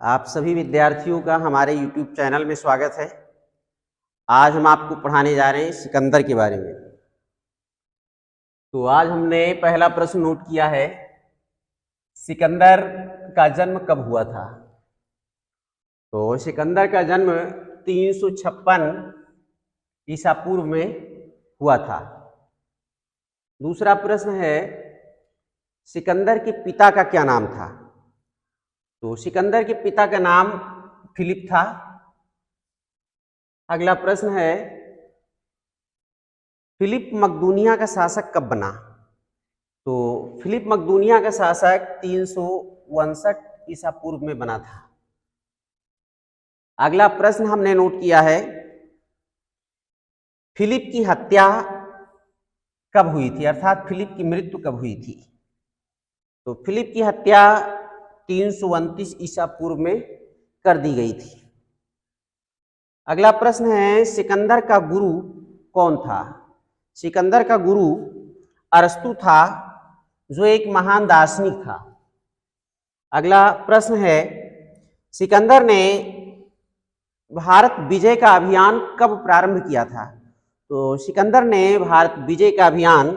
आप सभी विद्यार्थियों का हमारे YouTube चैनल में स्वागत है। आज हम आपको पढ़ाने जा रहे हैं सिकंदर के बारे में। तो आज हमने पहला प्रश्न नोट किया है, सिकंदर का जन्म कब हुआ था। तो सिकंदर का जन्म 356 ईसा पूर्व में हुआ था। दूसरा प्रश्न है, सिकंदर के पिता का क्या नाम था। तो सिकंदर के पिता का नाम फिलिप था। अगला प्रश्न है, फिलिप मकदूनिया का शासक कब बना। तो फिलिप मकदूनिया का शासक 359 ईसा पूर्व में बना था। अगला प्रश्न हमने नोट किया है, फिलिप की हत्या कब हुई थी, अर्थात फिलिप की मृत्यु कब हुई थी। तो फिलिप की हत्या 329 ईसा पूर्व में कर दी गई थी। अगला प्रश्न है, सिकंदर का गुरु कौन था। सिकंदर का गुरु अरस्तु था, जो एक महान दार्शनिक था। अगला प्रश्न है, सिकंदर ने भारत विजय का अभियान कब प्रारंभ किया था। तो सिकंदर ने भारत विजय का अभियान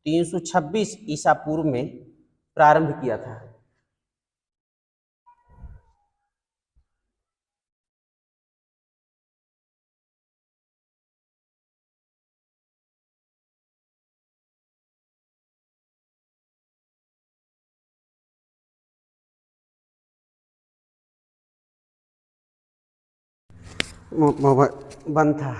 326 ईसा पूर्व में प्रारंभ किया था। बंद था।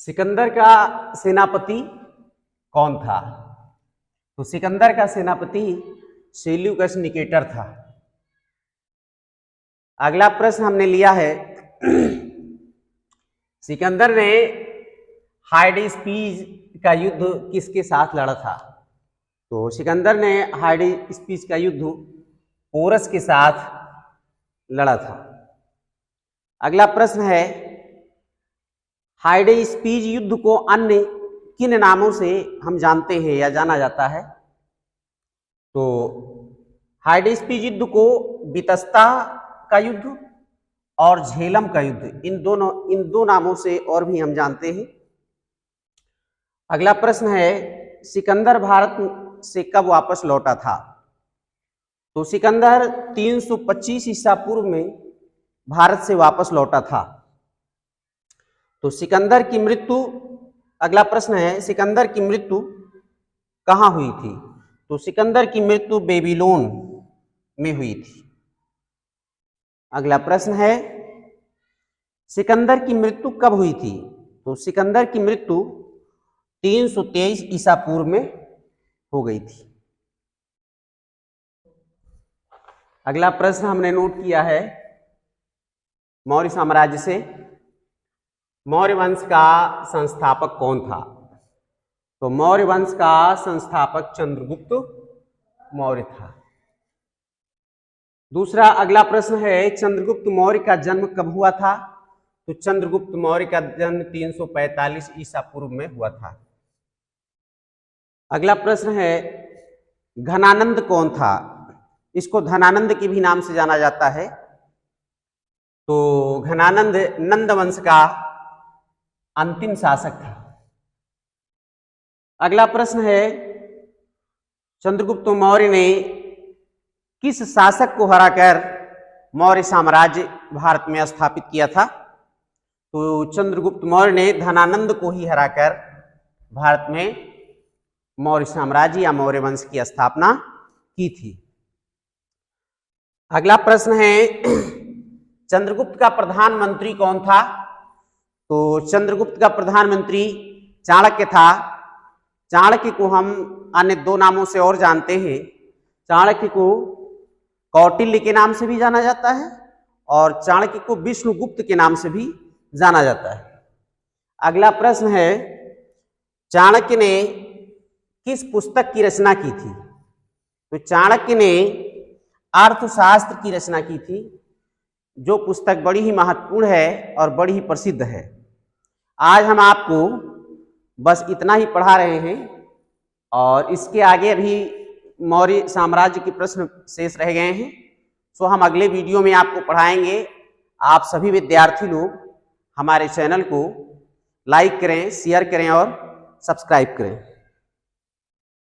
सिकंदर का सेनापति कौन था। तो सिकंदर का सेनापति सेल्यूकस निकेटर था। अगला प्रश्न हमने लिया है, सिकंदर ने हाइडेस्पीज का युद्ध किसके साथ लड़ा था। तो सिकंदर ने हाइडेस्पीज का युद्ध पोरस के साथ लड़ा था। अगला प्रश्न है, हाइडेस्पीज युद्ध को अन्य किन नामों से हम जानते हैं या जाना जाता है। तो हाइडेस्पीज युद्ध को बितस्ता का युद्ध और झेलम का युद्ध, इन दो नामों से और भी हम जानते हैं। अगला प्रश्न है, सिकंदर भारत से कब वापस लौटा था। तो सिकंदर 325 ईसा पूर्व में भारत से वापस लौटा था। तो सिकंदर की मृत्यु, अगला प्रश्न है, सिकंदर की मृत्यु कहाँ हुई थी। तो सिकंदर की मृत्यु बेबीलोन में हुई थी। अगला प्रश्न है, सिकंदर की मृत्यु कब हुई थी। तो सिकंदर की मृत्यु 323 ईसा पूर्व में हो गई थी। अगला प्रश्न हमने नोट किया है, मौर्य साम्राज्य से मौर्य वंश का संस्थापक कौन था। तो मौर्य वंश का संस्थापक चंद्रगुप्त मौर्य था। दूसरा अगला प्रश्न है, चंद्रगुप्त मौर्य का जन्म कब हुआ था। तो चंद्रगुप्त मौर्य का जन्म 345 ईसा पूर्व में हुआ था। अगला प्रश्न है, घनानंद कौन था। इसको धनानंद के भी नाम से जाना जाता है। तो घनानंद नंद वंश का अंतिम शासक था। अगला प्रश्न है, चंद्रगुप्त मौर्य ने किस शासक को हराकर मौर्य साम्राज्य भारत में स्थापित किया था। तो चंद्रगुप्त मौर्य ने धनानंद को ही हराकर भारत में मौर्य साम्राज्य या मौर्य वंश की स्थापना की थी। अगला प्रश्न है, चंद्रगुप्त का प्रधानमंत्री कौन था। तो चंद्रगुप्त का प्रधानमंत्री चाणक्य था। चाणक्य को हम अन्य दो नामों से और जानते हैं। चाणक्य को कौटिल्य के नाम से भी जाना जाता है और चाणक्य को विष्णुगुप्त के नाम से भी जाना जाता है। अगला प्रश्न है, चाणक्य ने किस पुस्तक की रचना की थी। तो चाणक्य ने अर्थशास्त्र की रचना की थी, जो पुस्तक बड़ी ही महत्वपूर्ण है और बड़ी ही प्रसिद्ध है। आज हम आपको बस इतना ही पढ़ा रहे हैं और इसके आगे भी मौर्य साम्राज्य के प्रश्न शेष रह गए हैं। सो हम अगले वीडियो में आपको पढ़ाएंगे। आप सभी विद्यार्थी लोग हमारे चैनल को लाइक करें, शेयर करें और सब्सक्राइब करें।